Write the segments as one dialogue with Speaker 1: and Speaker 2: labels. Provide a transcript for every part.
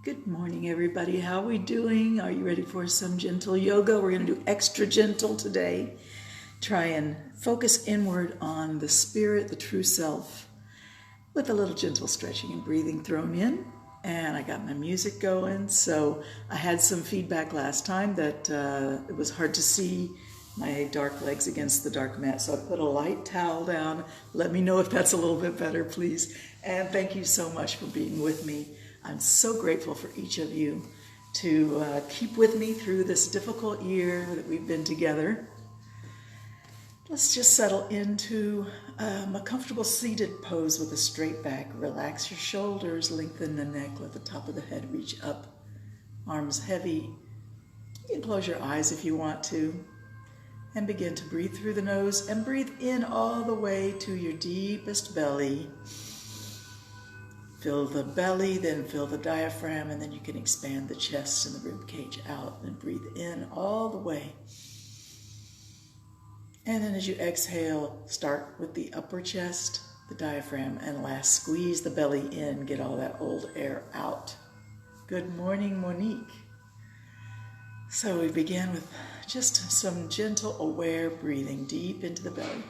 Speaker 1: Good morning, everybody. How are we doing? Are you ready for some gentle yoga? We're going to do extra gentle today. Try and focus inward on the spirit, the true self, with a little gentle stretching and breathing thrown in. And I got my music going. So I had some feedback last time that it was hard to see my dark legs against the dark mat. So I put a light towel down. Let me know if that's a little bit better, please. And thank you so much for being with me. I'm so grateful for each of you to keep with me through this difficult year that we've been together. Let's just settle into a comfortable seated pose with a straight back. Relax your shoulders, lengthen the neck, let the top of the head reach up, arms heavy. You can close your eyes if you want to, and begin to breathe through the nose and breathe in all the way to your deepest belly. Fill the belly, then fill the diaphragm, and then you can expand the chest and the rib cage out and breathe in all the way. And then as you exhale, start with the upper chest, the diaphragm, and last squeeze the belly in, get all that old air out. Good morning, Monique. So we begin with just some gentle, aware breathing deep into the belly.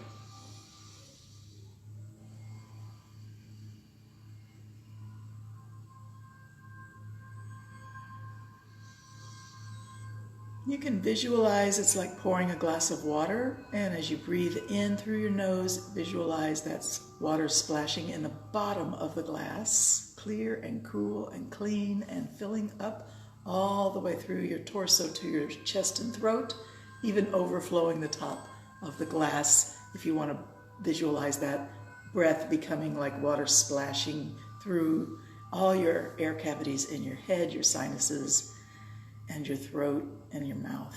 Speaker 1: You can visualize it's like pouring a glass of water, and as you breathe in through your nose, visualize that water splashing in the bottom of the glass, clear and cool and clean, and filling up all the way through your torso to your chest and throat, even overflowing the top of the glass. If you want to visualize that breath becoming like water splashing through all your air cavities in your head, your sinuses, and your throat and your mouth.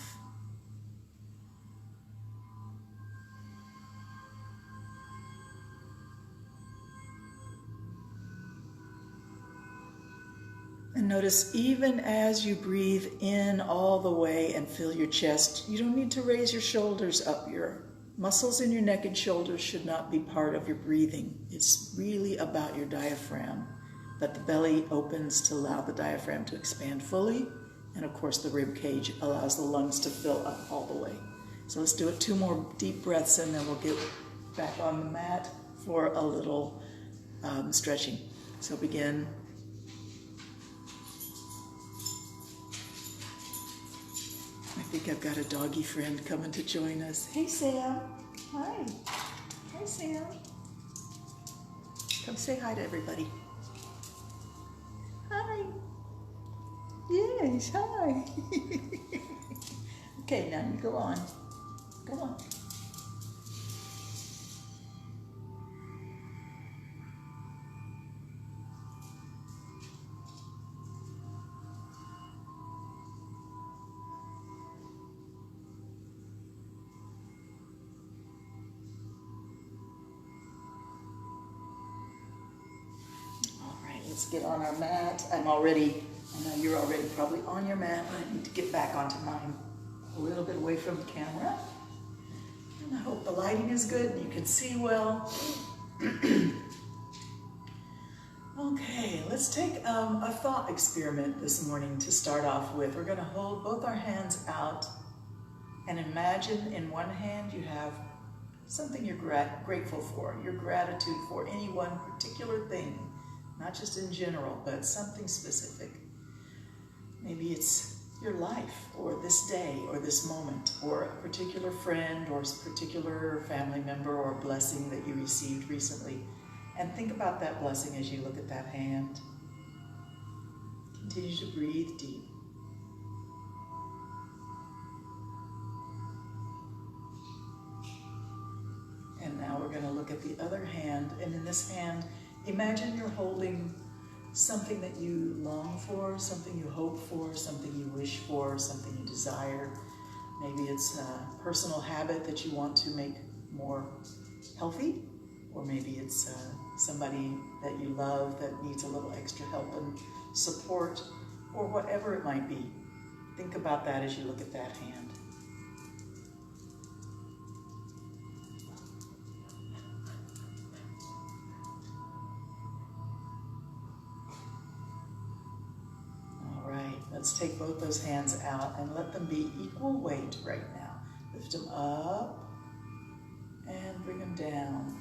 Speaker 1: And notice even as you breathe in all the way and fill your chest, you don't need to raise your shoulders up. Your muscles in your neck and shoulders should not be part of your breathing. It's really about your diaphragm, that the belly opens to allow the diaphragm to expand fully. And of course, the rib cage allows the lungs to fill up all the way. So let's do it 2 more deep breaths, and then we'll get back on the mat for a little stretching. So begin. I think I've got a doggy friend coming to join us. Hey, Sam. Hi. Hi, Sam. Come say hi to everybody. Hi. Yes, hi. Okay, now you go on. Go on. All right, let's get on our mat. I know you're already probably on your mat, but I need to get back onto mine a little bit away from the camera. And I hope the lighting is good and you can see well. Okay, let's take a thought experiment this morning to start off with. We're going to hold both our hands out and imagine in one hand you have something you're grateful for, your gratitude for any one particular thing, not just in general, but something specific. Maybe it's your life, or this day, or this moment, or a particular friend, or a particular family member, or blessing that you received recently. And think about that blessing as you look at that hand. Continue to breathe deep. And now we're going to look at the other hand. And in this hand, imagine you're holding something that you long for, something you hope for, something you wish for, something you desire. Maybe it's a personal habit that you want to make more healthy, or maybe it's somebody that you love that needs a little extra help and support, or whatever it might be. Think about that as you look at that hand. let's take both those hands out and let them be equal weight right now. Lift them up and bring them down.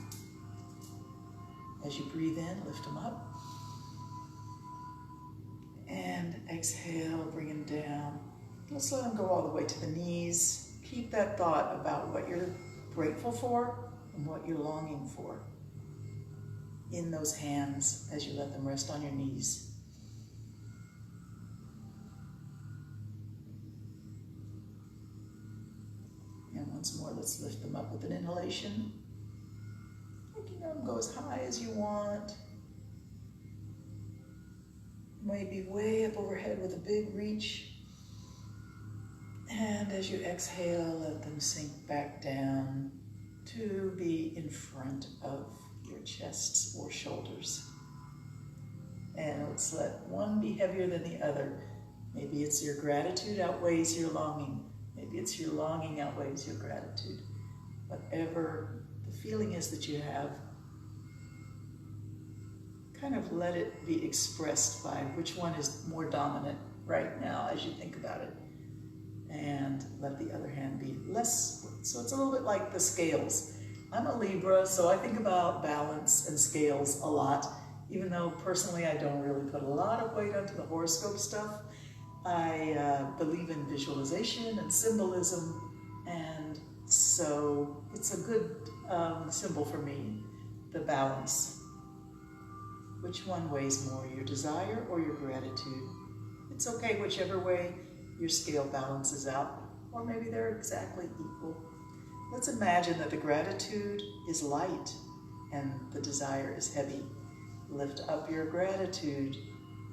Speaker 1: As you breathe in, lift them up. And exhale, bring them down. Let's let them go all the way to the knees. Keep that thought about what you're grateful for and what you're longing for in those hands as you let them rest on your knees. And once more, let's lift them up with an inhalation. Making them go as high as you want. Maybe way up overhead with a big reach. And as you exhale, let them sink back down to be in front of your chests or shoulders. And let's let one be heavier than the other. Maybe it's your gratitude outweighs your longing. Maybe it's your longing outweighs your gratitude. Whatever the feeling is that you have, kind of let it be expressed by which one is more dominant right now as you think about it. And let the other hand be less. So it's a little bit like the scales. I'm a Libra, so I think about balance and scales a lot, even though personally I don't really put a lot of weight onto the horoscope stuff. I believe in visualization and symbolism, and so it's a good symbol for me, the balance. Which one weighs more, your desire or your gratitude? It's okay whichever way your scale balances out, or maybe they're exactly equal. Let's imagine that the gratitude is light and the desire is heavy. Lift up your gratitude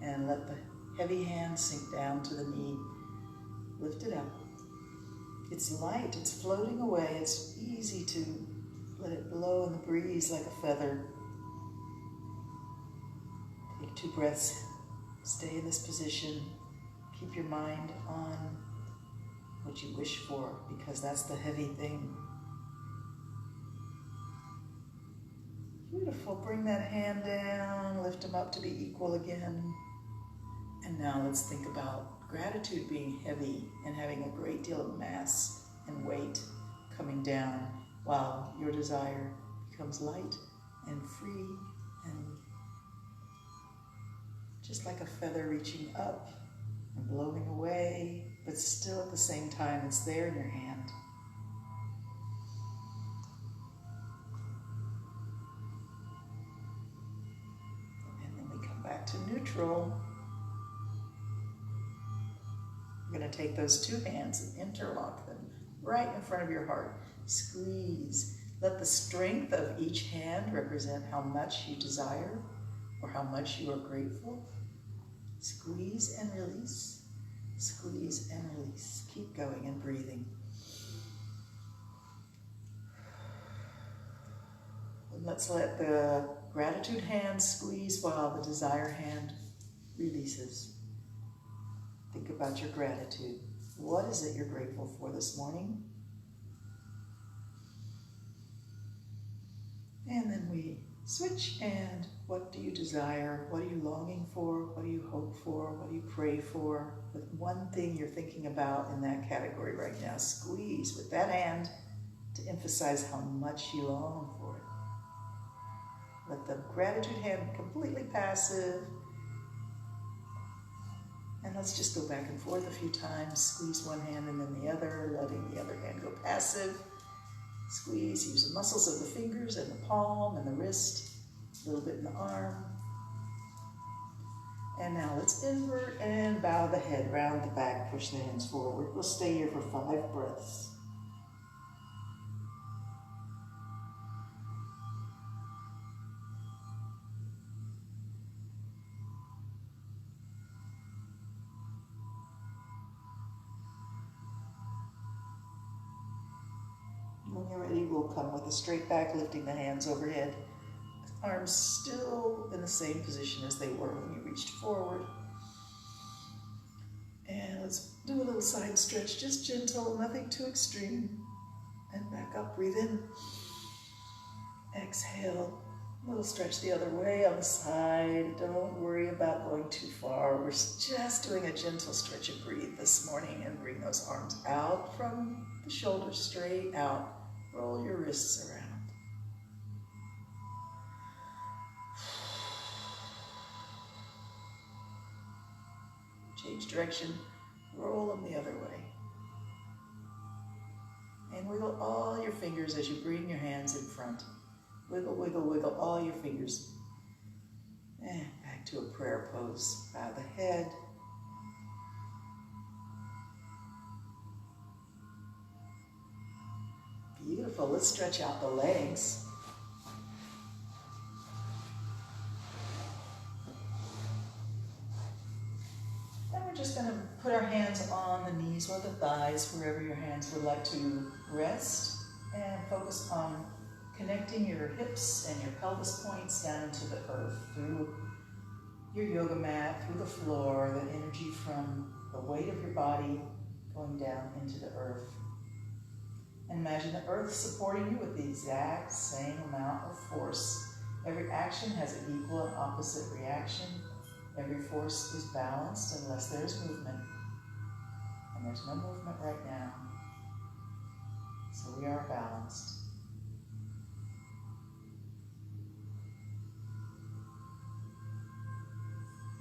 Speaker 1: and let the heavy hand sink down to the knee. Lift it up. It's light, it's floating away. It's easy to let it blow in the breeze like a feather. Take 2 breaths. Stay in this position. Keep your mind on what you wish for, because that's the heavy thing. Beautiful. Bring that hand down. Lift them up to be equal again. And now let's think about gratitude being heavy and having a great deal of mass and weight coming down, while your desire becomes light and free and just like a feather reaching up and blowing away, but still at the same time it's there in your hand. And then we come back to neutral. We're going to take those 2 hands and interlock them right in front of your heart. Squeeze. Let the strength of each hand represent how much you desire or how much you are grateful. Squeeze and release. Squeeze and release. Keep going and breathing. And let's let the gratitude hand squeeze while the desire hand releases. Think about your gratitude. What is it you're grateful for this morning? And then we switch, and what do you desire? What are you longing for? What do you hope for? What do you pray for? With one thing you're thinking about in that category right now, squeeze with that hand to emphasize how much you long for it. Let the gratitude hand be completely passive. And let's just go back and forth a few times. Squeeze one hand and then the other, letting the other hand go passive. Squeeze, use the muscles of the fingers and the palm and the wrist, a little bit in the arm. And now let's invert and bow the head, round the back, push the hands forward. We'll stay here for 5 breaths. When you're ready, we'll come with a straight back, lifting the hands overhead. Arms still in the same position as they were when you reached forward. And let's do a little side stretch, just gentle, nothing too extreme. And back up, breathe in. Exhale. A little stretch the other way on the side. Don't worry about going too far. We're just doing a gentle stretch and breathe this morning, and bring those arms out from the shoulders straight out. Roll your wrists around. Change direction, roll them the other way. And wiggle all your fingers as you bring your hands in front. Wiggle, wiggle, wiggle all your fingers. And back to a prayer pose. Bow the head. Beautiful. Let's stretch out the legs. And we're just going to put our hands on the knees or the thighs, wherever your hands would like to rest, and focus on connecting your hips and your pelvis points down into the earth through your yoga mat, through the floor, the energy from the weight of your body going down into the earth. And imagine the earth supporting you with the exact same amount of force. Every action has an equal and opposite reaction. Every force is balanced unless there's movement. And there's no movement right now. So we are balanced.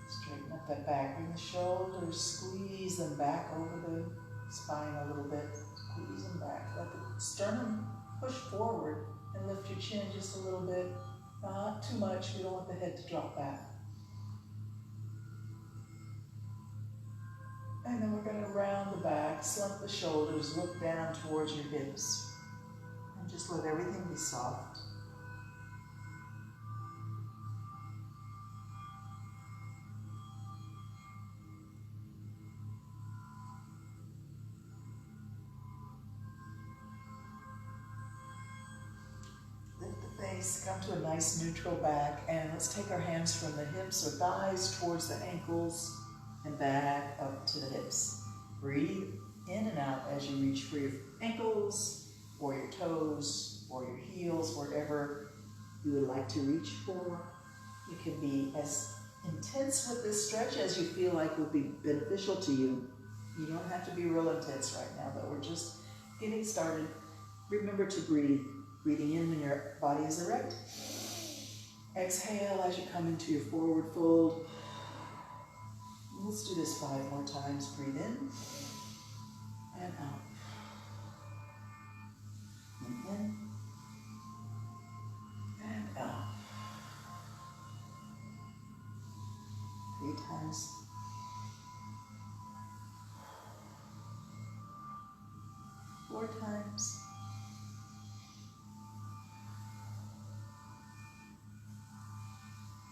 Speaker 1: Straighten up that back. Bring the shoulders, squeeze them back over the spine a little bit. Squeeze them back. Let the sternum push forward and lift your chin just a little bit. Not too much. We don't want the head to drop back. And then we're going to round the back, slump the shoulders, look down towards your hips, and just let everything be soft. Lift the face, come to a nice neutral back, and let's take our hands from the hips or thighs towards the ankles, and back up to the hips. Breathe in and out as you reach for your ankles, or your toes, or your heels, wherever you would like to reach for. You can be as intense with this stretch as you feel like would be beneficial to you. You don't have to be real intense right now, but we're just getting started. Remember to breathe. Breathing in when your body is erect. Exhale as you come into your forward fold. Let's do this 5 more times. Breathe in and out. And in and out. 3 times. 4 times.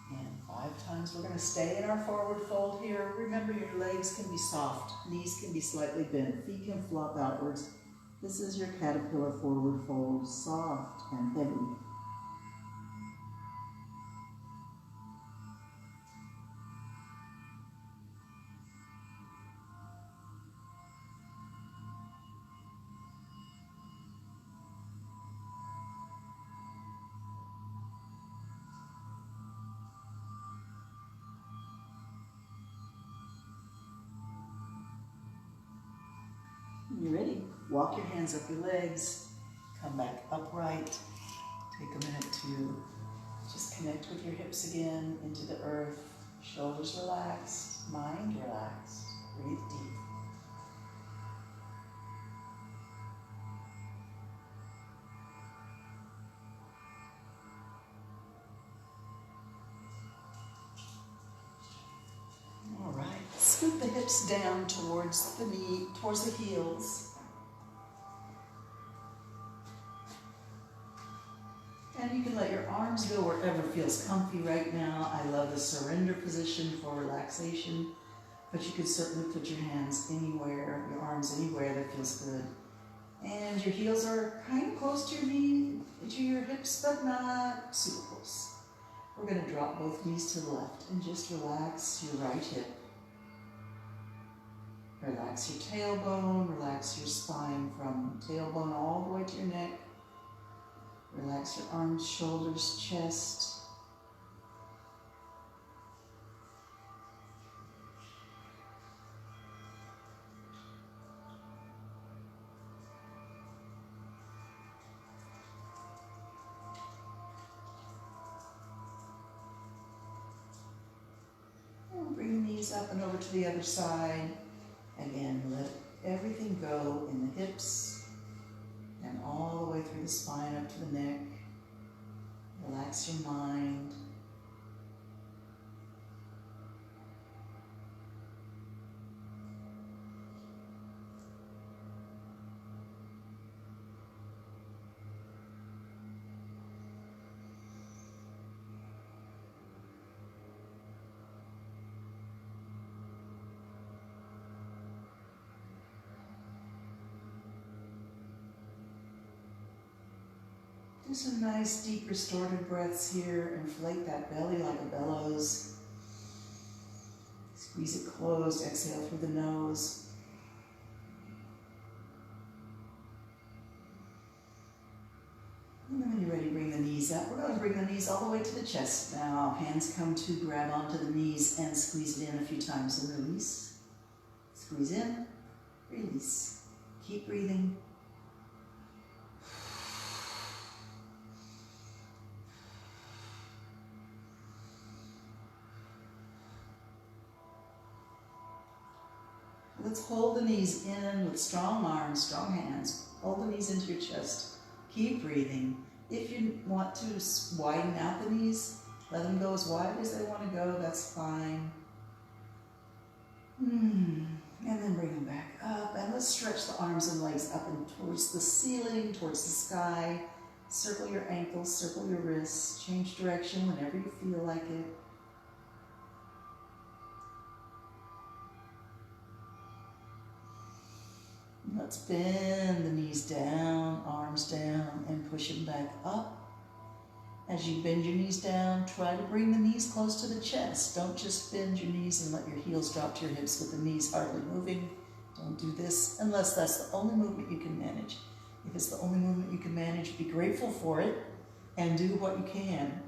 Speaker 1: And 5 times. We're going to stay in our forward fold here. Remember, your legs can be soft, knees can be slightly bent, feet can flop outwards. This is your caterpillar forward fold, soft and heavy. When you're ready, walk your hands up your legs, come back upright. Take a minute to just connect with your hips again into the earth. Shoulders relaxed, mind relaxed. Breathe deep. All right, scoot the hips down towards the knee, towards the heels. And you can let your arms go wherever feels comfy right now. I love the surrender position for relaxation, but you can certainly put your hands anywhere, your arms anywhere that feels good. And your heels are kind of close to your knee, to your hips, but not super close. We're going to drop both knees to the left and just relax your right hip. Relax your tailbone, relax your spine from tailbone all the way to your neck. Relax your arms, shoulders, chest. knees up and over to the other side. Again, let everything go in the hips and all the way through the spine up to the neck. Relax your mind. Do some nice deep restorative breaths here. Inflate that belly like a bellows. Squeeze it closed. Exhale through the nose. And then when you're ready, bring the knees up. We're going to bring the knees all the way to the chest now. Hands come to grab onto the knees and squeeze it in a few times and release. Squeeze in, release. Keep breathing. Let's hold the knees in with strong arms, strong hands. Hold the knees into your chest. Keep breathing. If you want to widen out the knees, let them go as wide as they want to go. That's fine. And then bring them back up. And let's stretch the arms and legs up and towards the ceiling, towards the sky. Circle your ankles, circle your wrists. Change direction whenever you feel like it. Let's bend the knees down, arms down, and push them back up. As you bend your knees down, try to bring the knees close to the chest. Don't just bend your knees and let your heels drop to your hips with the knees hardly moving. Don't do this unless that's the only movement you can manage. If it's the only movement you can manage, be grateful for it and do what you can.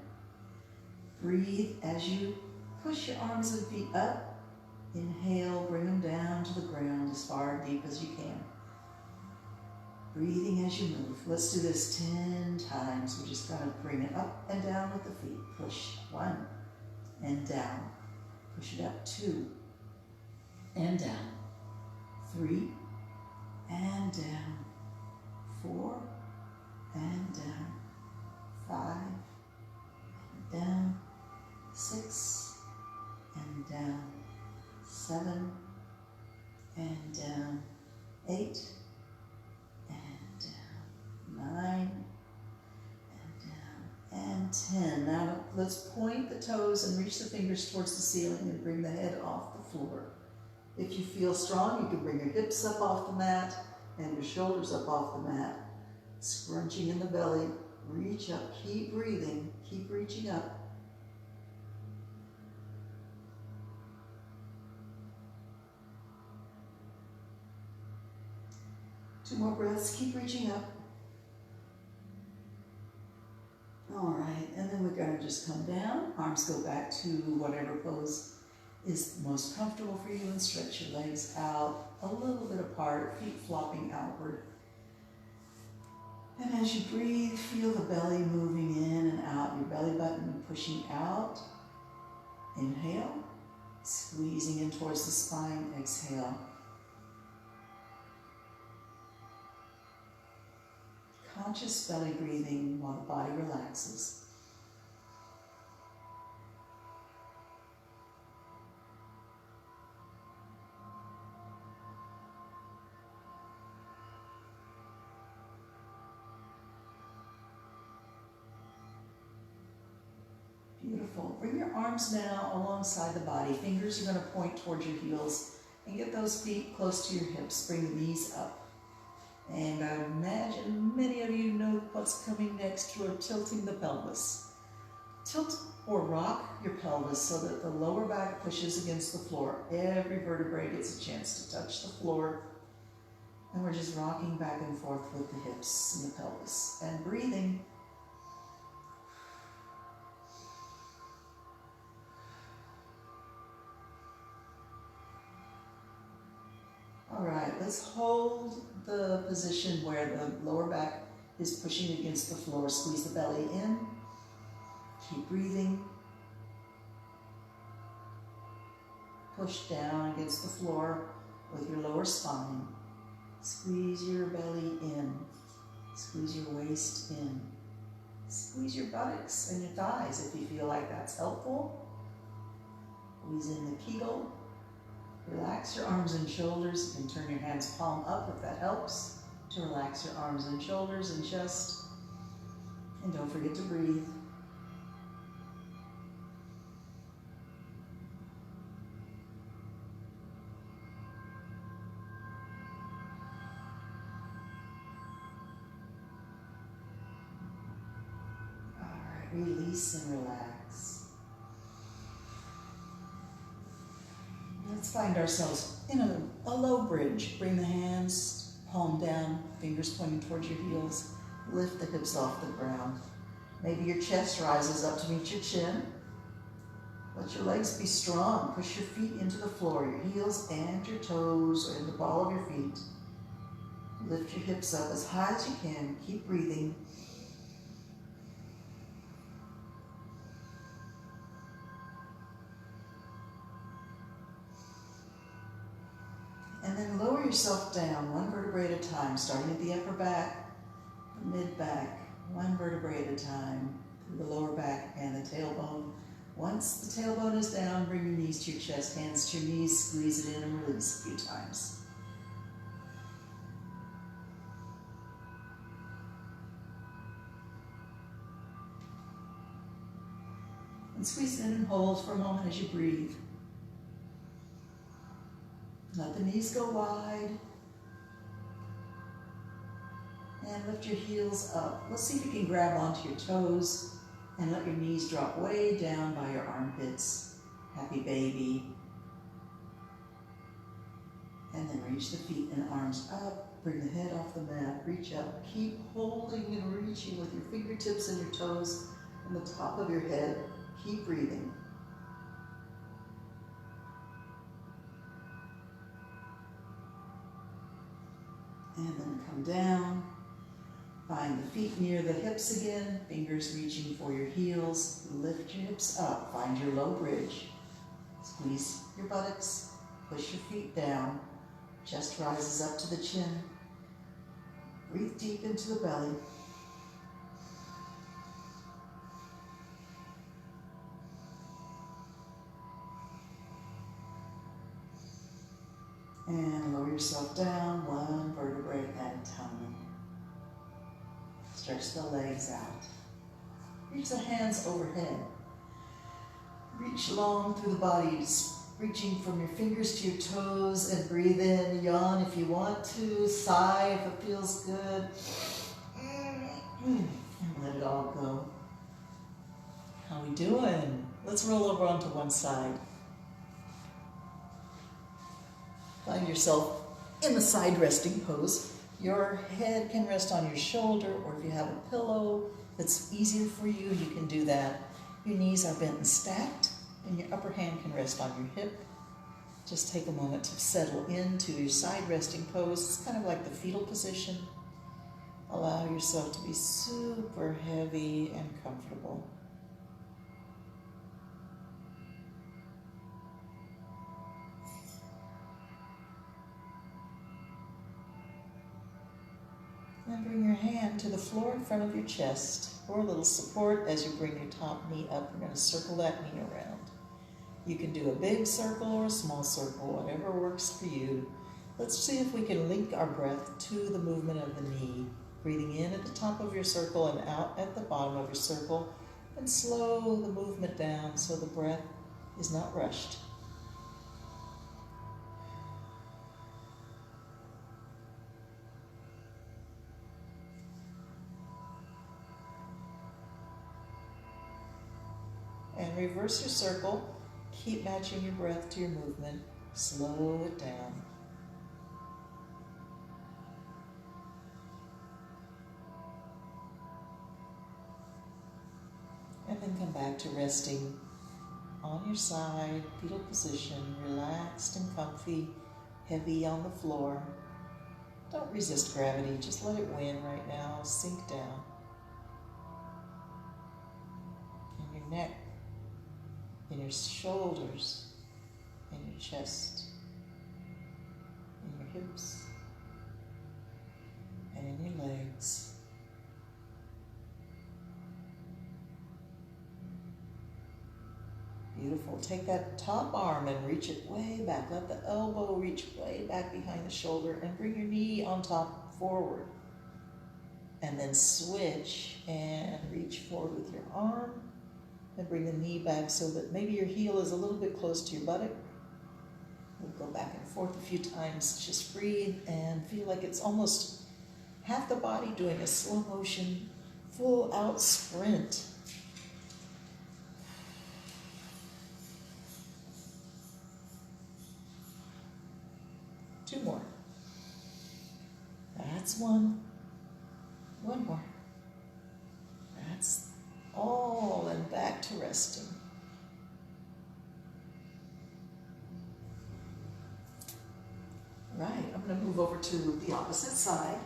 Speaker 1: Breathe as you push your arms and feet up. Inhale, bring them down to the ground as far and deep as you can. Breathing as you move. Let's do this 10 times. We're just going to bring it up and down with the feet. Push 1 and down. Push it up 2 and down. 3 and down. 4 and down. 5 and down. 6 and down. 7 and down. 8 and down. 9 and down. And 10. Now let's point the toes and reach the fingers towards the ceiling and bring the head off the floor. If you feel strong, you can bring your hips up off the mat and your shoulders up off the mat. Scrunching in the belly. Reach up. Keep breathing. Keep reaching up. Two more breaths, keep reaching up. All right, and then we're gonna just come down. Arms go back to whatever pose is most comfortable for you and stretch your legs out a little bit apart, feet flopping outward. And as you breathe, feel the belly moving in and out, your belly button pushing out. Inhale, squeezing in towards the spine, exhale. Conscious belly breathing while the body relaxes. Beautiful. Bring your arms now alongside the body. Fingers are going to point towards your heels and get those feet close to your hips. Bring the knees up. And I imagine many of you know what's coming next. You're tilting the pelvis. Tilt or rock your pelvis so that the lower back pushes against the floor. Every vertebrae gets a chance to touch the floor. And we're just rocking back and forth with the hips and the pelvis. And breathing. All right, let's hold the position where the lower back is pushing against the floor. Squeeze the belly in. Keep breathing. push down against the floor with your lower spine. Squeeze your belly in. Squeeze your waist in. Squeeze your buttocks and your thighs if you feel like that's helpful. Squeeze in the Kegel. Relax your arms and shoulders. You can turn your hands palm up if that helps to relax your arms and shoulders and chest. And don't forget to breathe. All right, release and relax. Let's find ourselves in a low bridge. Bring the hands, palm down, fingers pointing towards your heels. Lift the hips off the ground. Maybe your chest rises up to meet your chin. Let your legs be strong. Push your feet into the floor, your heels and your toes or in the ball of your feet. Lift your hips up as high as you can. Keep breathing. And then lower yourself down one vertebrae at a time, starting at the upper back, the mid back, one vertebrae at a time, through the lower back and the tailbone. Once the tailbone is down, bring your knees to your chest, hands to your knees, squeeze it in and release a few times. And squeeze it in and hold for a moment as you breathe. Let the knees go wide. And lift your heels up. Let's see if you can grab onto your toes and let your knees drop way down by your armpits. Happy baby. And then reach the feet and arms up. Bring the head off the mat. Reach up. Keep holding and reaching with your fingertips and your toes on the top of your head. Keep breathing. And then come down. Find the feet near the hips again, fingers reaching for your heels. Lift your hips up, find your low bridge. Squeeze your buttocks, push your feet down. Chest rises up to the chin. Breathe deep into the belly. And lower yourself down one vertebrae at a time. Stretch the legs out. Reach the hands overhead. Reach long through the body, reaching from your fingers to your toes, and breathe in. Yawn if you want to. Sigh if it feels good. And let it all go. How we doing? Let's roll over onto one side. Find yourself in the side resting pose. Your head can rest on your shoulder, or if you have a pillow that's easier for you, you can do that. Your knees are bent and stacked, and your upper hand can rest on your hip. Just take a moment to settle into your side resting pose. It's kind of like the fetal position. Allow yourself to be super heavy and comfortable. And bring your hand to the floor in front of your chest for a little support as you bring your top knee up. We're going to circle that knee around. You can do a big circle or a small circle, whatever works for you. Let's see if we can link our breath to the movement of the knee. Breathing in at the top of your circle and out at the bottom of your circle, and slow the movement down so the breath is not rushed. And reverse your circle. Keep matching your breath to your movement. Slow it down. And then come back to resting on your side, fetal position, relaxed and comfy, heavy on the floor. Don't resist gravity, just let it win right now. Sink down. And your neck, in your shoulders, and your your chest, in your hips, and in your legs. Beautiful. Take that top arm and reach it way back. Let the elbow reach way back behind the shoulder and bring your knee on top forward. And then switch and reach forward with your arm and bring the knee back so that maybe your heel is a little bit close to your buttock. We'll go back and forth a few times. Just breathe and feel like it's almost half the body doing a slow motion, full out sprint. Two more. That's one. One more. That's all, and back to resting. Right, I'm going to move over to the opposite side.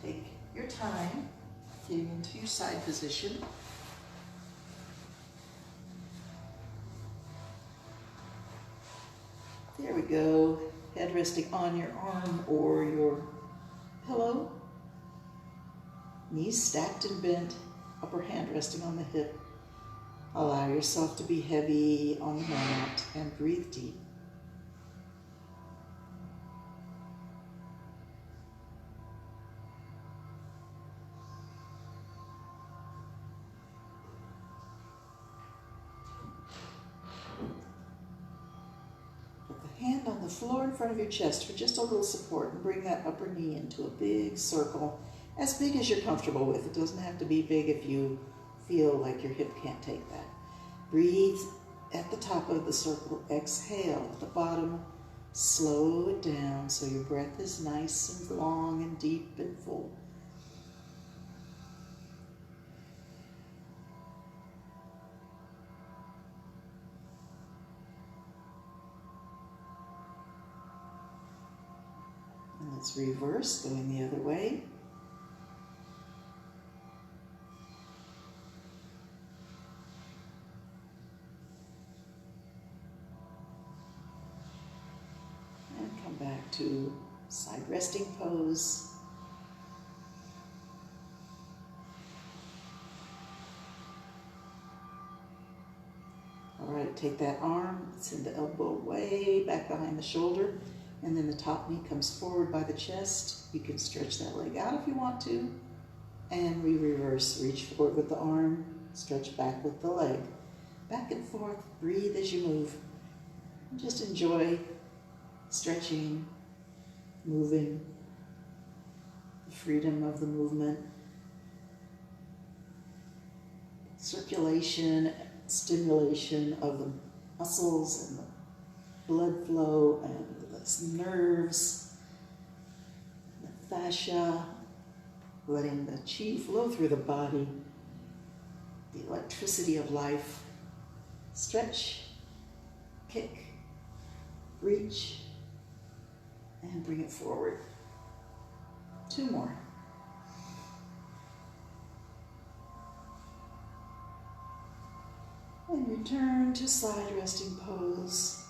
Speaker 1: Take your time getting into your side position. There we go. Head resting on your arm or your pillow. Knees stacked and bent, upper hand resting on the hip. Allow yourself to be heavy on the mat and breathe deep. Hand on the floor in front of your chest for just a little support, and bring that upper knee into a big circle, as big as you're comfortable with. It doesn't have to be big if you feel like your hip can't take that. Breathe at the top of the circle. Exhale at the bottom. Slow it down so your breath is nice and long and deep and full. Let's reverse, going the other way. And come back to side resting pose. All right, take that arm, send the elbow way back behind the shoulder. And then the top knee comes forward by the chest. You can stretch that leg out if you want to. And we reverse. Reach forward with the arm. Stretch back with the leg. Back and forth. Breathe as you move. And just enjoy stretching, moving, the freedom of the movement. Circulation, stimulation of the muscles and the blood flow and the nerves, the fascia, letting the chi flow through the body, the electricity of life. Stretch, kick, reach, and bring it forward. Two more. And return to side resting pose.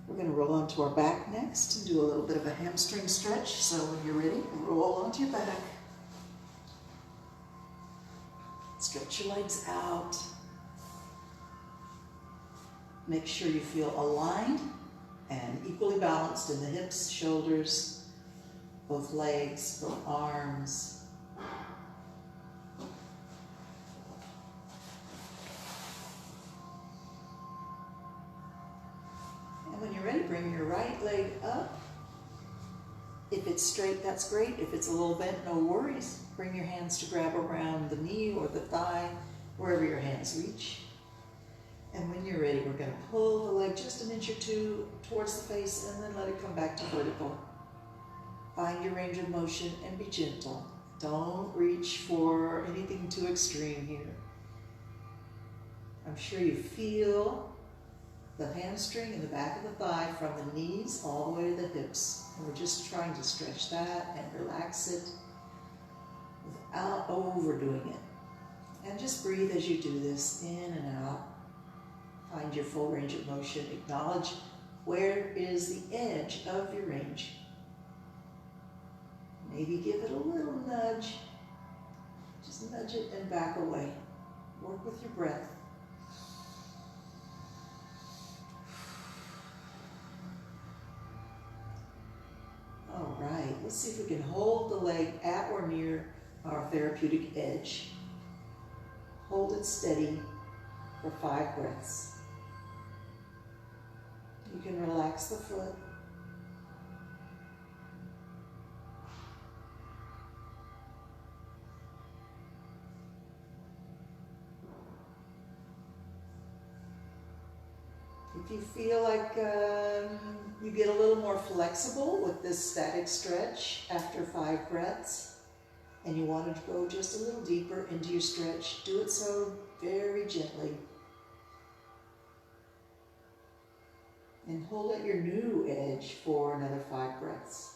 Speaker 1: We're going to roll onto our back next and do a little bit of a hamstring stretch. So when you're ready, roll onto your back. Stretch your legs out. Make sure you feel aligned and equally balanced in the hips, shoulders, both legs, both arms. When you're ready, bring your right leg up. If it's straight, that's great. If it's a little bent, no worries. Bring your hands to grab around the knee or the thigh, wherever your hands reach. And when you're ready, we're going to pull the leg just an inch or two towards the face and then let it come back to vertical. Find your range of motion and be gentle. Don't reach for anything too extreme here. I'm sure you feel the hamstring in the back of the thigh from the knees all the way to the hips. And we're just trying to stretch that and relax it without overdoing it. And just breathe as you do this, in and out. Find your full range of motion. Acknowledge where is the edge of your range. Maybe give it a little nudge. Just nudge it and back away. Work with your breath. All right, let's see if we can hold the leg at or near our therapeutic edge. Hold it steady for 5 breaths. You can relax the foot. If you feel like you get a little more flexible with this static stretch after 5 breaths, and you want to go just a little deeper into your stretch, do it so very gently. And hold at your new edge for another 5 breaths.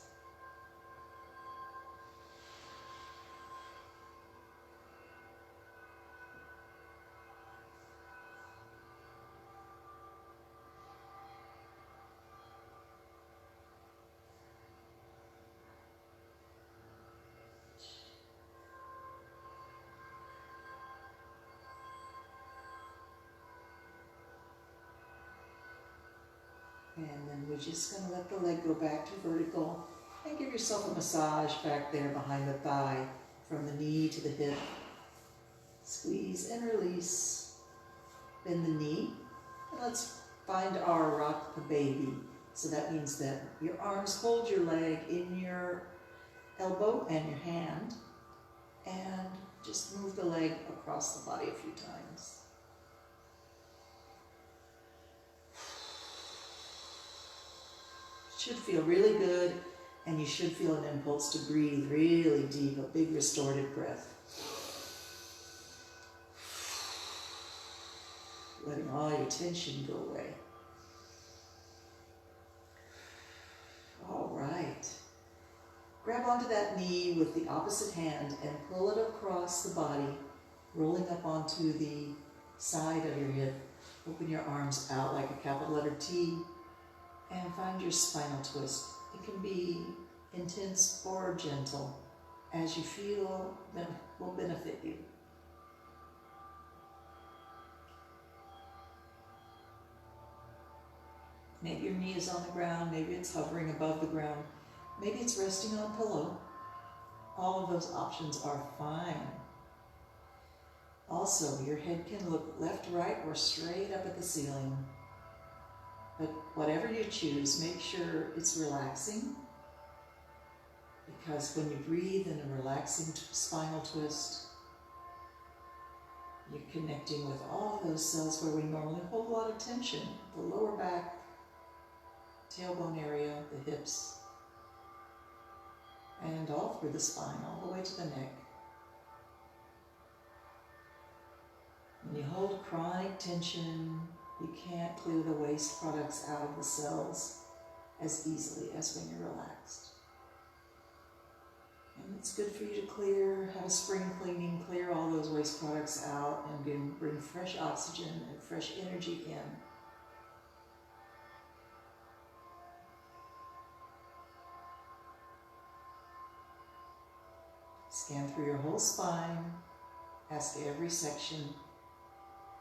Speaker 1: And then we're just going to let the leg go back to vertical and give yourself a massage back there behind the thigh from the knee to the hip. Squeeze and release. Bend the knee. And let's find our rock the baby. So that means that your arms hold your leg in your elbow and your hand. And just move the leg across the body a few times. Should feel really good, and you should feel an impulse to breathe really deep, a big restorative breath. Letting all your tension go away. All right. Grab onto that knee with the opposite hand and pull it across the body, rolling up onto the side of your hip. Open your arms out like a capital letter T. And find your spinal twist. It can be intense or gentle, as you feel will benefit you. Maybe your knee is on the ground, maybe it's hovering above the ground, maybe it's resting on a pillow. All of those options are fine. Also, your head can look left, right, or straight up at the ceiling. But whatever you choose, make sure it's relaxing, because when you breathe in a relaxing spinal twist, you're connecting with all those cells where we normally hold a lot of tension. The lower back, tailbone area, the hips, and all through the spine, all the way to the neck. When you hold chronic tension, you can't clear the waste products out of the cells as easily as when you're relaxed. And it's good for you to clear, have a spring cleaning, clear all those waste products out, and bring fresh oxygen and fresh energy in. Scan through your whole spine, ask every section,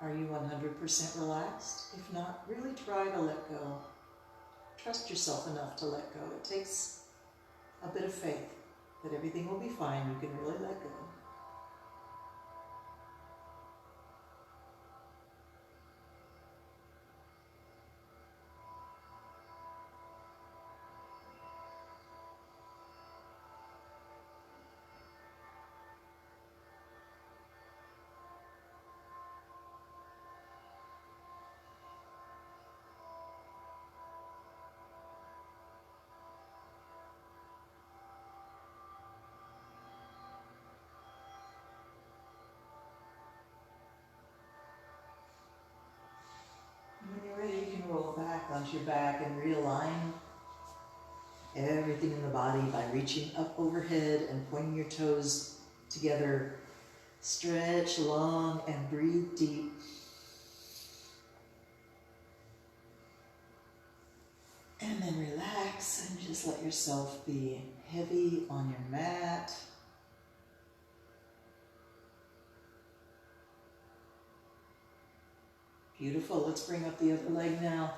Speaker 1: are you 100% relaxed? If not, really try to let go. Trust yourself enough to let go. It takes a bit of faith that everything will be fine. You can really let go. Onto your back and realign everything in the body by reaching up overhead and pointing your toes together Stretch long and breathe deep. And then relax and just let yourself be heavy on your mat. Beautiful. Let's bring up the other leg now.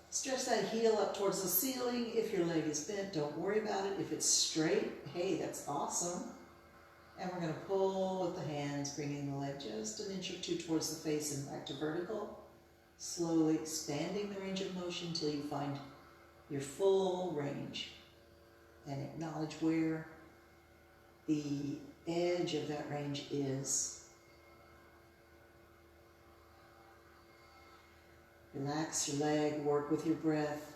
Speaker 1: Stretch that heel up towards the ceiling. If your leg is bent, don't worry about it. If it's straight, hey, that's awesome. And we're going to pull with the hands, bringing the leg just an inch or two towards the face and back to vertical. Slowly expanding the range of motion until you find your full range. And acknowledge where the edge of that range is. Relax your leg, work with your breath.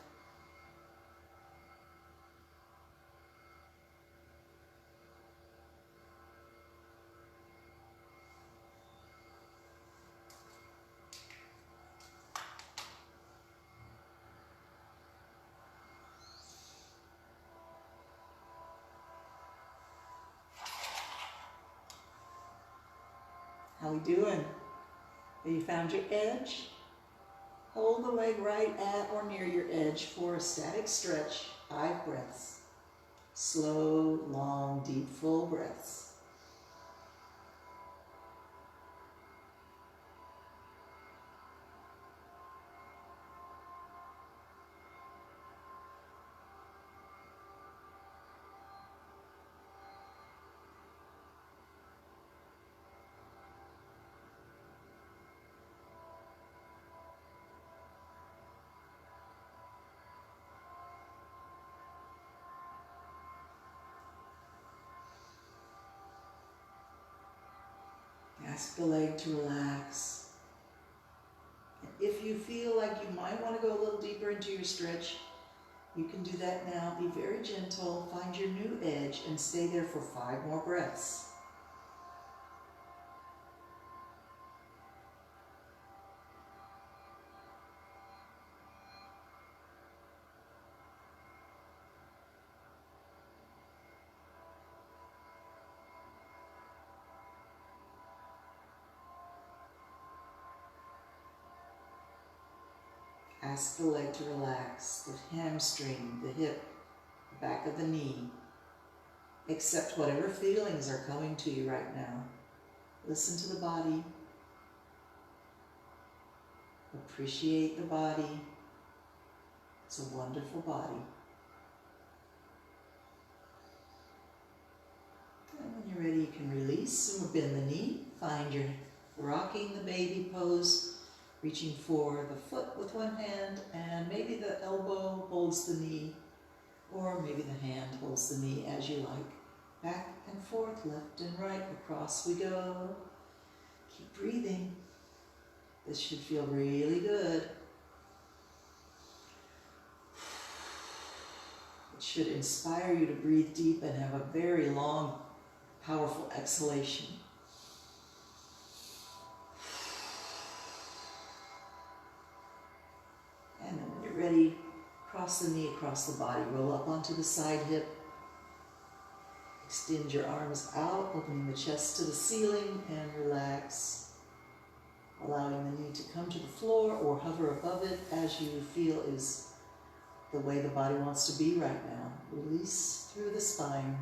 Speaker 1: How we doing? Have you found your edge? Hold the leg right at or near your edge for a static stretch. 5 breaths. Slow, long, deep, full breaths. Ask the leg to relax. And if you feel like you might want to go a little deeper into your stretch, you can do that now. Be very gentle, find your new edge, and stay there for 5 more breaths. Ask the leg to relax, the hamstring, the hip, the back of the knee. Accept whatever feelings are coming to you right now. Listen to the body. Appreciate the body. It's a wonderful body. And when you're ready, you can release and bend the knee. Find your rocking the baby pose, reaching for the foot with one hand, and maybe the elbow holds the knee, or maybe the hand holds the knee as you like. Back and forth, left and right, across we go. Keep breathing. This should feel really good. It should inspire you to breathe deep and have a very long, powerful exhalation. And then when you're ready, cross the knee across the body, roll up onto the side hip. Extend your arms out, opening the chest to the ceiling, and relax. Allowing the knee to come to the floor or hover above it as you feel is the way the body wants to be right now. Release through the spine,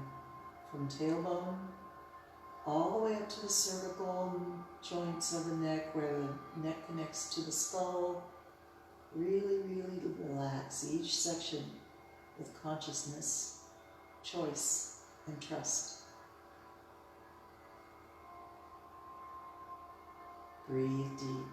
Speaker 1: from tailbone all the way up to the cervical joints of the neck, where the neck connects to the skull. Really, really relax each section with consciousness, choice, and trust. Breathe deep.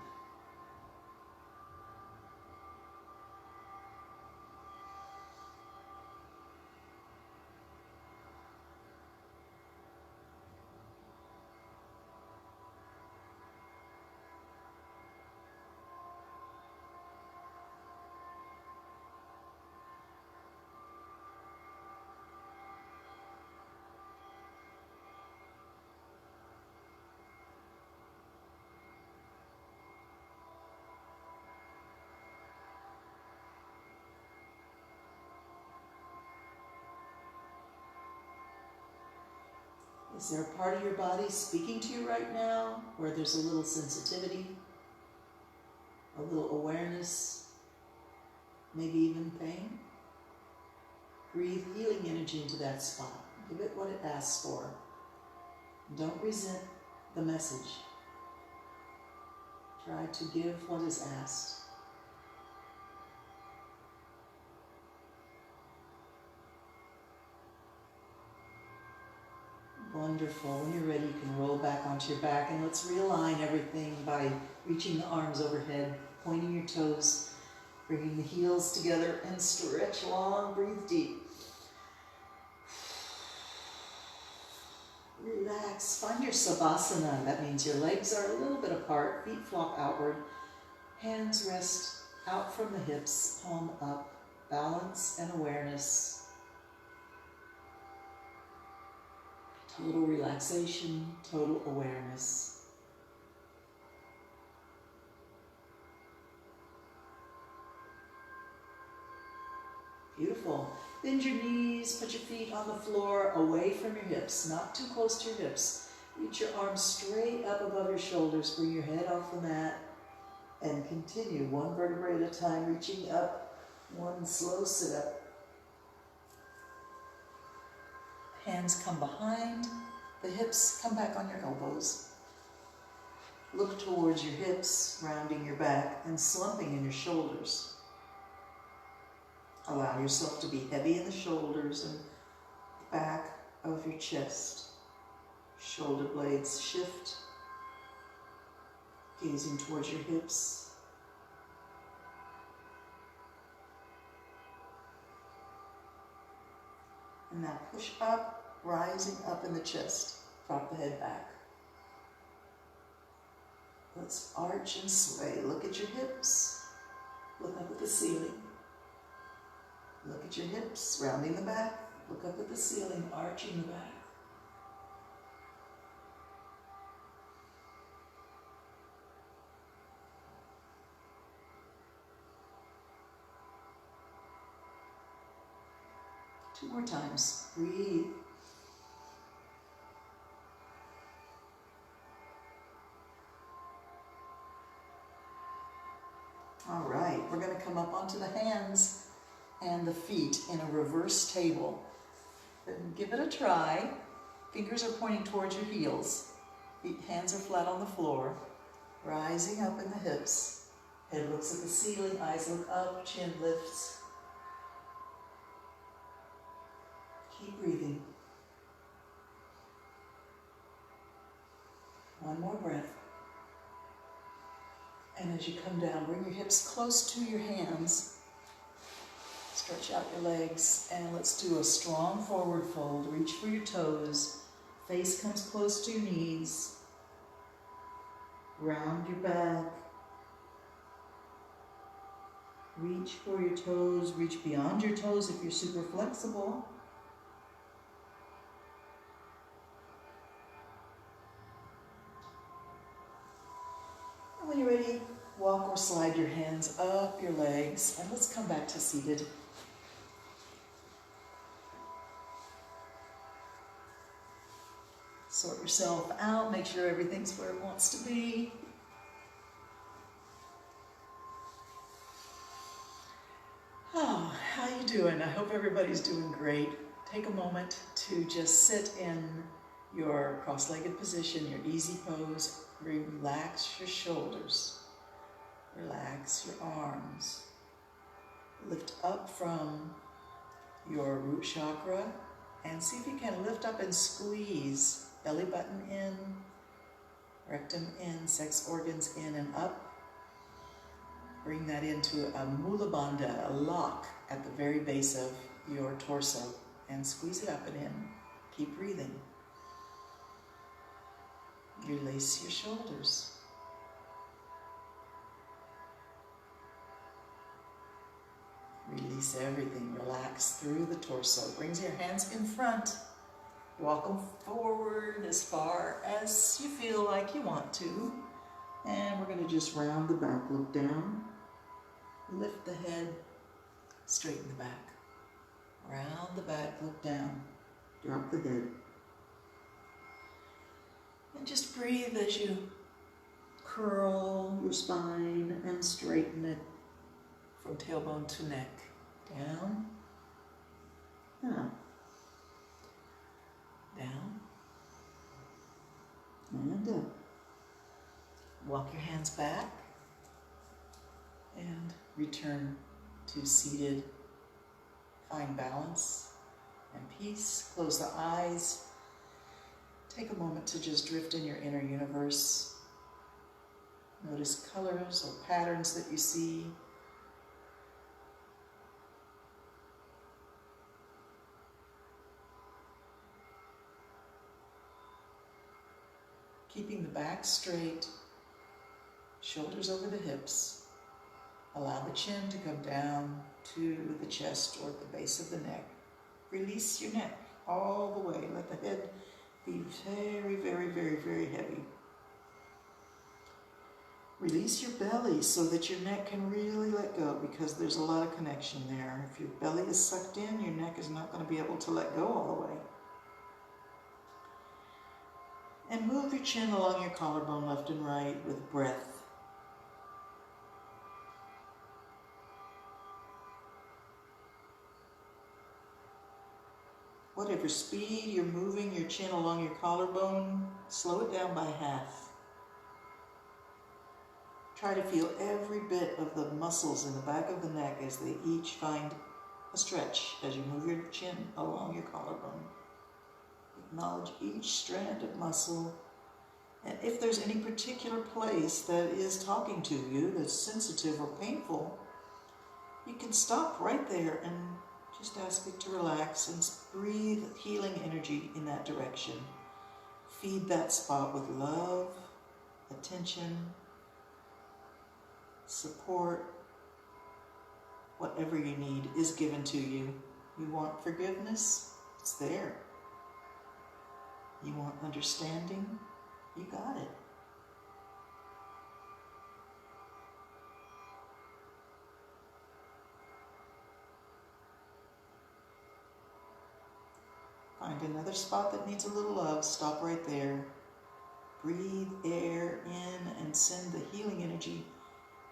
Speaker 1: Is there a part of your body speaking to you right now where there's a little sensitivity, a little awareness, maybe even pain? Breathe healing energy into that spot. Give it what it asks for. Don't resent the message. Try to give what is asked. Wonderful. When you're ready, you can roll back onto your back, and let's realign everything by reaching the arms overhead, pointing your toes, bringing the heels together, and stretch long. Breathe deep. Relax. Find your Savasana. That means your legs are a little bit apart, feet flop outward, hands rest out from the hips, palm up, balance and awareness. Total relaxation, total awareness. Beautiful. Bend your knees, put your feet on the floor, away from your hips, not too close to your hips. Reach your arms straight up above your shoulders, bring your head off the mat, and continue one vertebrae at a time, reaching up, one slow sit-up. Hands come behind, the hips come back on your elbows. Look towards your hips, rounding your back and slumping in your shoulders. Allow yourself to be heavy in the shoulders and the back of your chest. Shoulder blades shift, gazing towards your hips. And now push up, rising up in the chest. Drop the head back. Let's arch and sway. Look at your hips. Look up at the ceiling. Look at your hips, rounding the back. Look up at the ceiling, arching the back. Two more times. Breathe. All right, we're going to come up onto the hands and the feet in a reverse table. Give it a try. Fingers are pointing towards your heels. Hands are flat on the floor. Rising up in the hips. Head looks at the ceiling, eyes look up, chin lifts. Keep breathing. One more breath. And as you come down, bring your hips close to your hands. Stretch out your legs, and let's do a strong forward fold. Reach for your toes. Face comes close to your knees. Round your back. Reach for your toes. Reach beyond your toes if you're super flexible. And when you're ready, walk or slide your hands up your legs, and let's come back to seated. Sort yourself out, make sure everything's where it wants to be. Oh, how you doing? I hope everybody's doing great. Take a moment to just sit in your cross-legged position, your easy pose. Relax your shoulders. Relax your arms. Lift up from your root chakra and see if you can lift up and squeeze. Belly button in, rectum in, sex organs in and up. Bring that into a Mula Bandha, a lock at the very base of your torso, and squeeze it up and in. Keep breathing. Release your shoulders. Release everything. Relax through the torso. Brings your hands in front. Walk them forward as far as you feel like you want to. And we're going to just round the back, look down, lift the head, straighten the back. Round the back, look down, drop the head. And just breathe as you curl your spine and straighten it from tailbone to neck. Down, up, down, and up. Walk your hands back and return to seated. Find balance and peace. Close the eyes. Take a moment to just drift in your inner universe. Notice colors or patterns that you see. Keeping the back straight, shoulders over the hips. Allow the chin to come down to the chest or the base of the neck. Release your neck all the way. Let the head be very, very, very, very heavy. Release your belly so that your neck can really let go, because there's a lot of connection there. If your belly is sucked in, your neck is not going to be able to let go all the way. And move your chin along your collarbone left and right with breath. Whatever speed you're moving your chin along your collarbone, slow it down by half. Try to feel every bit of the muscles in the back of the neck as they each find a stretch as you move your chin along your collarbone. Acknowledge each strand of muscle. And if there's any particular place that is talking to you that's sensitive or painful, you can stop right there and just ask it to relax and breathe healing energy in that direction. Feed that spot with love, attention, support. Whatever you need is given to you. You want forgiveness? It's there. You want understanding? You got it. Find another spot that needs a little love. Stop right there. Breathe air in and send the healing energy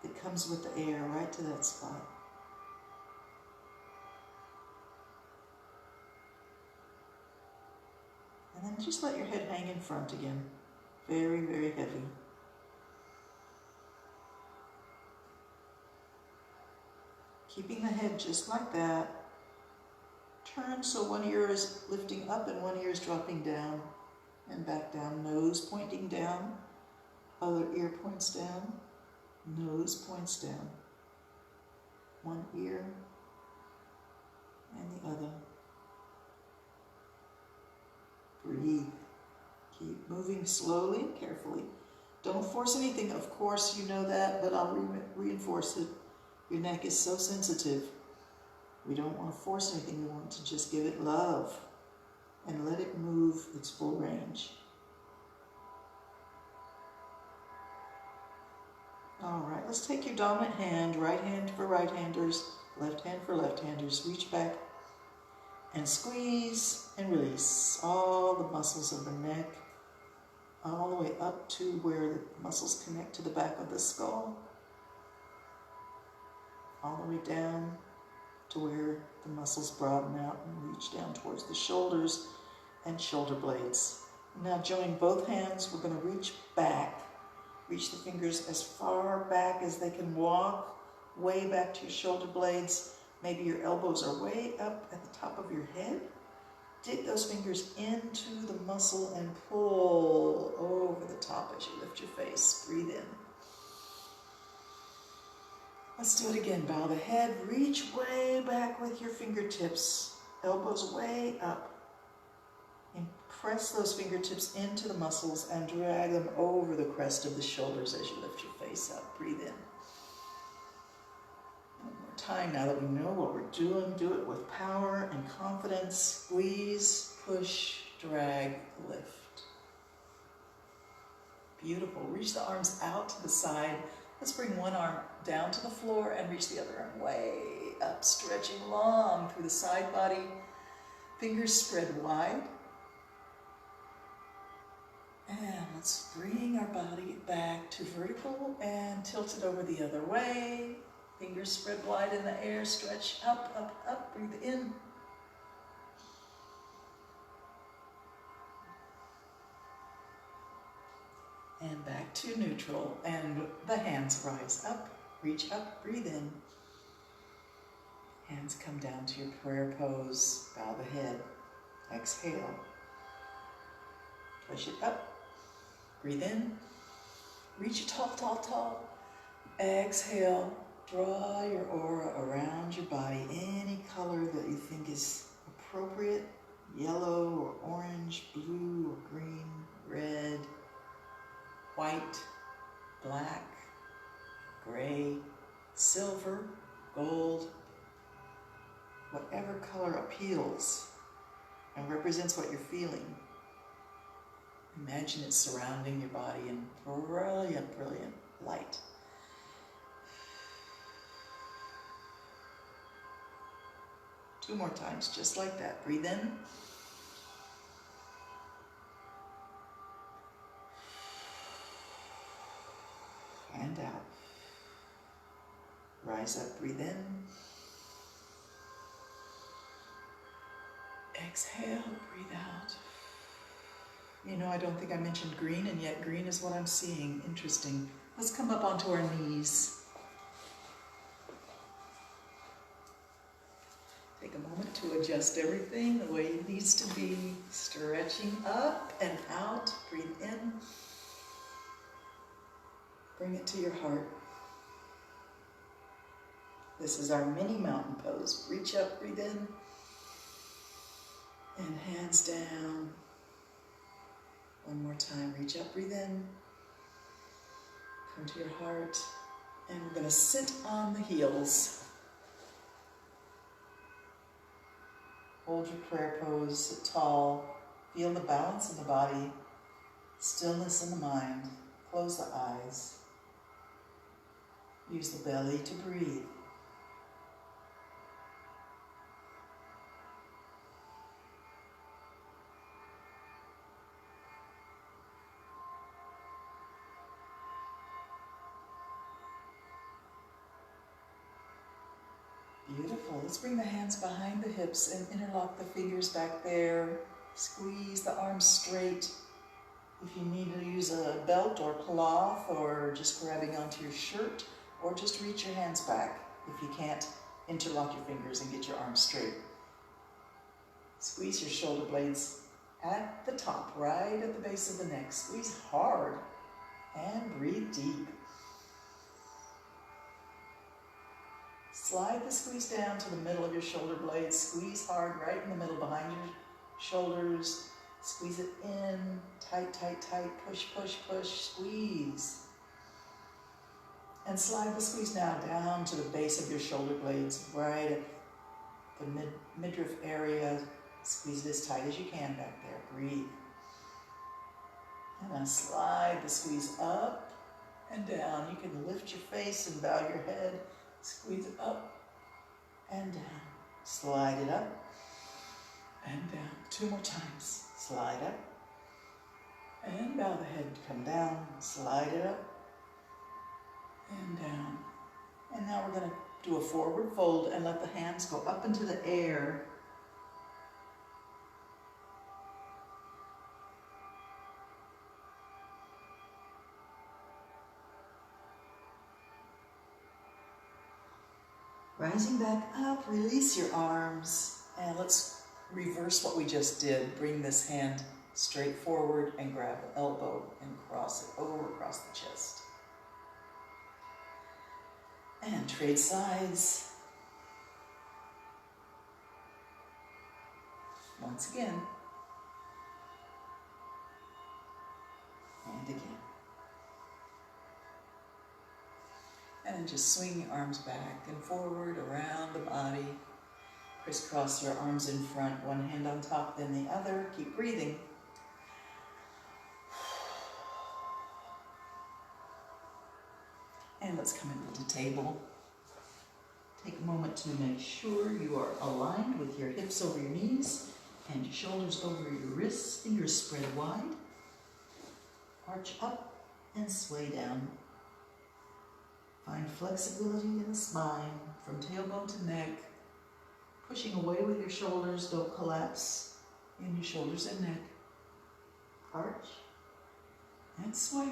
Speaker 1: that comes with the air right to that spot. And then just let your head hang in front again. Very, very heavy. Keeping the head just like that. Turn so one ear is lifting up and one ear is dropping down and back down. Nose pointing down, other ear points down, nose points down. One ear and the other. Breathe. Keep moving slowly and carefully. Don't force anything. Of course, you know that, but I'll reinforce it. Your neck is so sensitive. We don't want to force anything. We want to just give it love and let it move its full range. All right, let's take your dominant hand, right hand for right-handers, left hand for left-handers. Reach back and squeeze and release all the muscles of the neck, all the way up to where the muscles connect to the back of the skull, all the way down to where the muscles broaden out and reach down towards the shoulders and shoulder blades. Now join both hands. We're going to reach back. Reach the fingers as far back as they can walk, way back to your shoulder blades. Maybe your elbows are way up at the top of your head. Dig those fingers into the muscle and pull over the top as you lift your face. Breathe in. Let's do it again. Bow the head, reach way back with your fingertips, elbows way up. And press those fingertips into the muscles and drag them over the crest of the shoulders as you lift your face up. Breathe in. One more time. Now that we know what we're doing, do it with power and confidence. Squeeze, push, drag, lift. Beautiful. Reach the arms out to the side. Let's bring one arm down to the floor and reach the other arm way up, stretching long through the side body. Fingers spread wide. And Let's bring our body back to vertical and tilt it over the other way. Fingers spread wide in the air, stretch up, up, up, breathe in. And back to neutral, and the hands rise up, reach up, breathe in. Hands come down to your prayer pose, bow the head, exhale. Push it up, breathe in, reach it tall, tall, tall. Exhale, draw your aura around your body, any color that you think is appropriate, yellow or orange, blue or green, red, white, black, gray, silver, gold, whatever color appeals and represents what you're feeling. Imagine it surrounding your body in brilliant, brilliant light. Two more times, just like that. Breathe in. And out. Rise up, breathe in. Exhale, breathe out. You know, I don't think I mentioned green, and yet green is what I'm seeing. Interesting. Let's come up onto our knees. Take a moment to adjust everything the way it needs to be. Stretching up and out. Breathe in. Bring it to your heart. This is our mini mountain pose. Reach up, breathe in. And hands down. One more time. Reach up, breathe in. Come to your heart. And we're going to sit on the heels. Hold your prayer pose, sit tall. Feel the balance of the body, stillness in the mind. Close the eyes. Use the belly to breathe. Beautiful. Let's bring the hands behind the hips and interlock the fingers back there. Squeeze the arms straight. If you need to use a belt or cloth or just grabbing onto your shirt, or just reach your hands back if you can't interlock your fingers and get your arms straight. Squeeze your shoulder blades at the top, right at the base of the neck. Squeeze hard and breathe deep. Slide the squeeze down to the middle of your shoulder blades. Squeeze hard right in the middle behind your shoulders. Squeeze it in, tight, tight, tight, push, push, push, squeeze. And slide the squeeze now down to the base of your shoulder blades, right at the midriff area. Squeeze it as tight as you can back there. Breathe. And then slide the squeeze up and down. You can lift your face and bow your head. Squeeze it up and down. Slide it up and down. Two more times. Slide up and bow the head. Come down. Slide it up and down. And now we're going to do a forward fold and let the hands go up into the air. Rising back up, release your arms, and let's reverse what we just did. Bring this hand straight forward and grab the elbow and cross it over across the chest. And trade sides. Once again. And again. And just swing your arms back and forward around the body. Crisscross your arms in front, one hand on top, then the other. Keep breathing. And let's come into the table. Take a moment to make sure you are aligned with your hips over your knees and your shoulders over your wrists, fingers spread wide. Arch up and sway down. Find flexibility in the spine from tailbone to neck. Pushing away with your shoulders, don't collapse in your shoulders and neck. Arch and sway.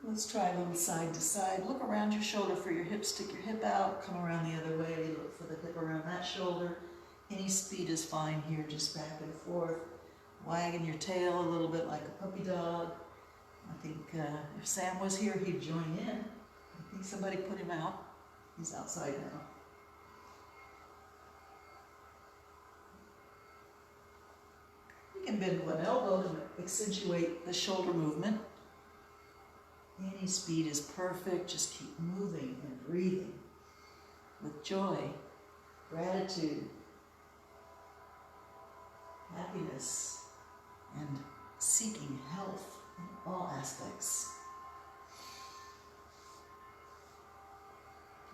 Speaker 1: Let's try a little side to side. Look around your shoulder for your hip. Stick your hip out. Come around the other way. Look for the hip around that shoulder. Any speed is fine here. Just back and forth. Wagging your tail a little bit like a puppy dog. I think if Sam was here, he'd join in. I think somebody put him out. He's outside now. You can bend one elbow to accentuate the shoulder movement. Any speed is perfect. Just keep moving and breathing with joy, gratitude, happiness, and seeking health in all aspects.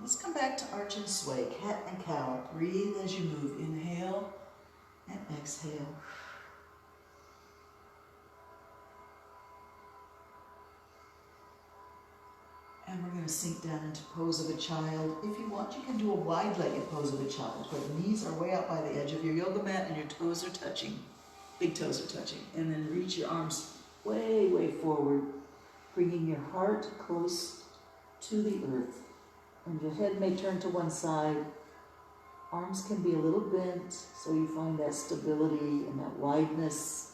Speaker 1: Let's come back to arch and sway, cat and cow. Breathe as you move. Inhale and exhale. And we're going to sink down into pose of a child. If you want, you can do a wide-legged pose of a child, where the knees are way out by the edge of your yoga mat and your toes are touching. Big toes are touching. And then reach your arms way, way forward, bringing your heart close to the earth. And your head may turn to one side. Arms can be a little bent, so you find that stability and that wideness.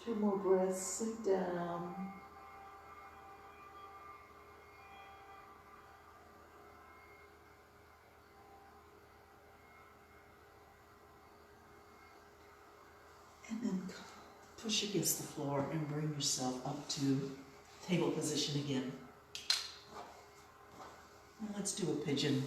Speaker 1: Two more breaths, sink down. And then push against the floor and bring yourself up to table position again. And let's do a pigeon.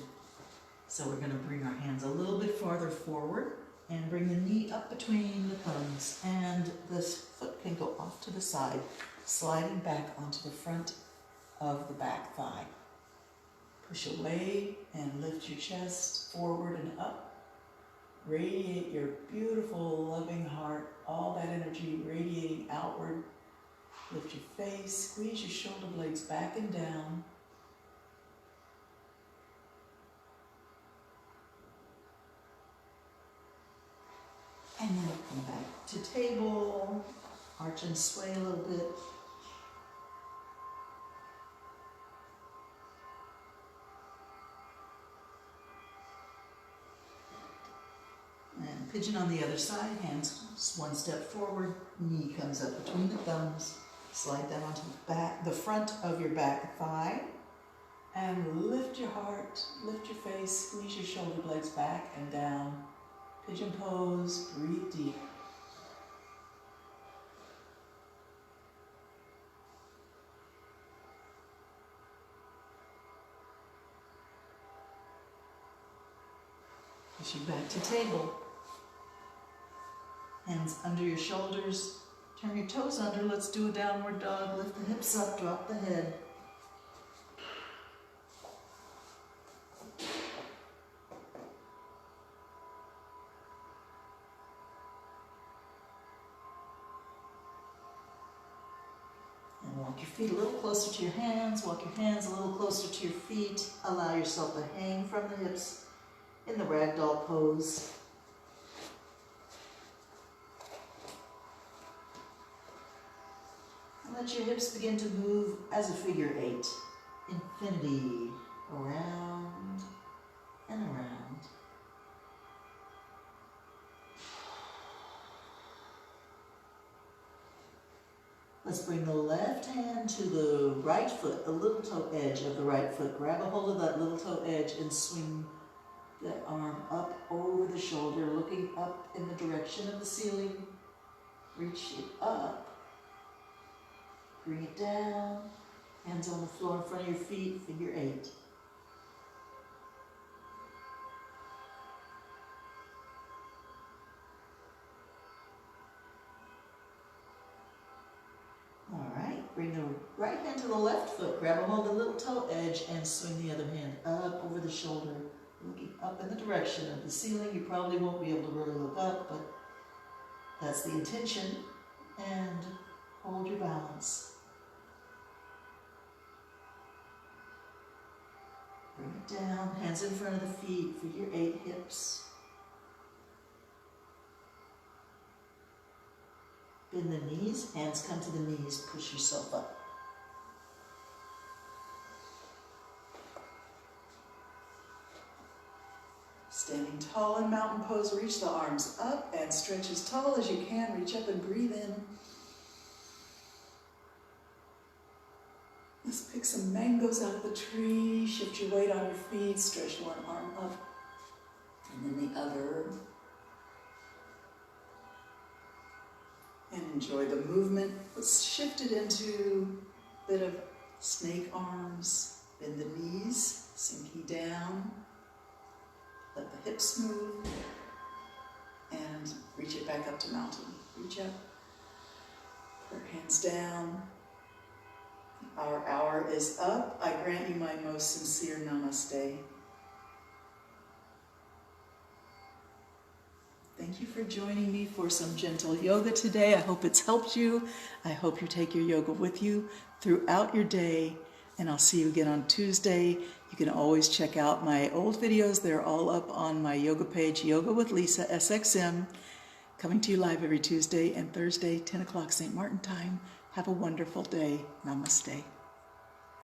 Speaker 1: So we're going to bring our hands a little bit farther forward and bring the knee up between the thumbs, and this foot can go off to the side, sliding back onto the front of the back thigh. Push away and lift your chest forward and up. Radiate your beautiful, loving heart, all that energy radiating outward. Lift your face, squeeze your shoulder blades back and down. And then come back to table, arch and sway a little bit. And pigeon on the other side, hands one step forward, knee comes up between the thumbs, slide that onto the front of your back thigh, and lift your heart, lift your face, squeeze your shoulder blades back and down. Pigeon pose, breathe deep. Push you back to table. Hands under your shoulders. Turn your toes under. Let's do a downward dog. Lift the hips up, drop the head. Walk your feet a little closer to your hands. Walk your hands a little closer to your feet. Allow yourself to hang from the hips in the ragdoll pose. And let your hips begin to move as a figure 8. Infinity. Around and around. Let's bring the left hand to the right foot, the little toe edge of the right foot. Grab a hold of that little toe edge and swing that arm up over the shoulder, looking up in the direction of the ceiling. Reach it up. Bring it down. Hands on the floor in front of your feet, figure 8. Bring the right hand to the left foot, grab a hold of the little toe edge and swing the other hand up over the shoulder, looking up in the direction of the ceiling. You probably won't be able to really look up, but that's the intention. And hold your balance. Bring it down, hands in front of the feet, figure 8 hips. Bend the knees, hands come to the knees, push yourself up. Standing tall in mountain pose, reach the arms up and stretch as tall as you can. Reach up and breathe in. Let's pick some mangoes out of the tree. Shift your weight on your feet, stretch one arm up and then the other. And enjoy the movement. Let's shift it into a bit of snake arms. Bend the knees, sinking down. Let the hips move. And reach it back up to mountain. Reach up. Put hands down. Our hour is up. I grant you my most sincere namaste. Thank you for joining me for some gentle yoga today. I hope it's helped you. I hope you take your yoga with you throughout your day. And I'll see you again on Tuesday. You can always check out my old videos. They're all up on my yoga page, Yoga with Lisa, SXM. Coming to you live every Tuesday and Thursday, 10 o'clock St. Martin time. Have a wonderful day. Namaste.